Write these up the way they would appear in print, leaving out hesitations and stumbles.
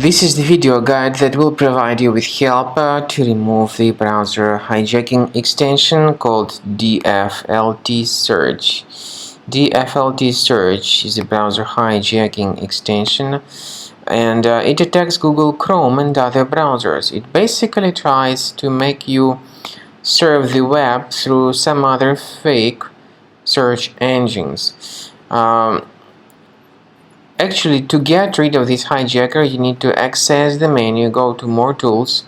This is the video guide that will provide you with help to remove the browser hijacking extension called DFLT Search. DFLT Search is a browser hijacking extension, and it detects Google Chrome and other browsers. It basically tries to make you surf the web through some other fake search engines. Actually, to get rid of this hijacker, you need to access the menu, go to More Tools,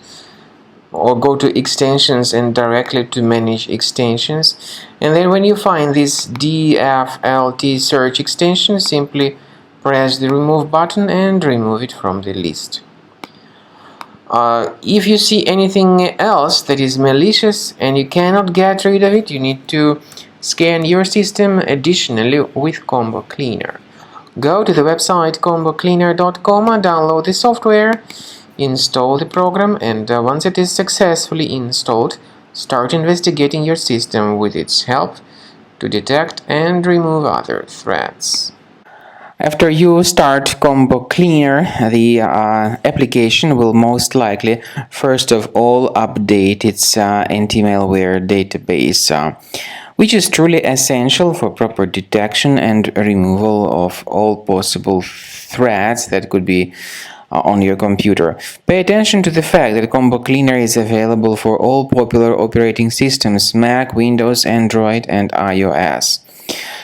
or go to Extensions and directly to Manage Extensions. And then when you find this DFLT Search extension, simply press the Remove button and remove it from the list. If you see anything else that is malicious and you cannot get rid of it, you need to scan your system additionally with Combo Cleaner. Go to the website combocleaner.com and download the software, install the program, and once it is successfully installed, start investigating your system with its help to detect and remove other threats. After you start Combo Cleaner, the application will most likely first of all update its anti-malware database, which is truly essential for proper detection and removal of all possible threats that could be on your computer. Pay attention to the fact that Combo Cleaner is available for all popular operating systems: Mac, Windows, Android, and iOS.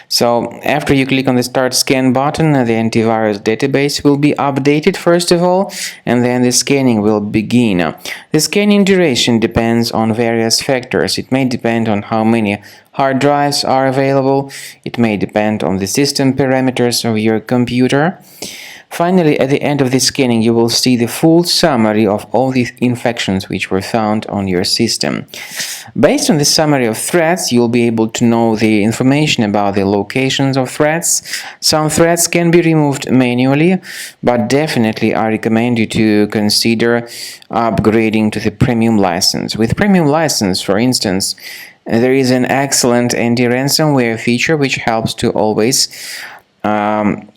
So after you click on the Start Scan button, the antivirus database will be updated first of all, and then the scanning will begin. The scanning duration depends on various factors. It may depend on how many hard drives are available. It may depend on the system parameters of your computer. Finally, at the end of the scanning, you will see the full summary of all the infections which were found on your system. Based on the summary of threats, you'll be able to know the information about the locations of threats. Some threats can be removed manually, but definitely I recommend you to consider upgrading to the premium license. With premium license, for instance, there is an excellent anti-ransomware feature which helps to always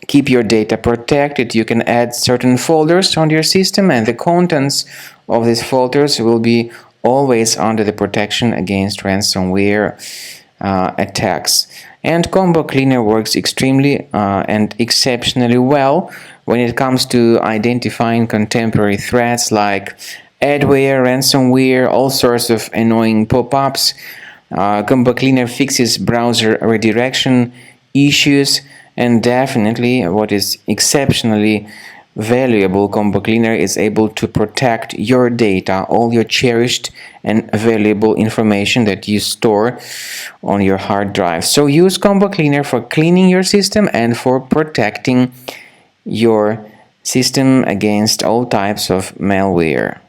keep your data protected. You can add certain folders on your system, and the contents of these folders will be always under the protection against ransomware attacks. And Combo Cleaner works extremely and exceptionally well when it comes to identifying contemporary threats like adware, ransomware, all sorts of annoying pop-ups. Combo Cleaner fixes browser redirection issues. And definitely, what is exceptionally valuable, Combo Cleaner is able to protect your data, all your cherished and valuable information that you store on your hard drive. So use Combo Cleaner for cleaning your system and for protecting your system against all types of malware.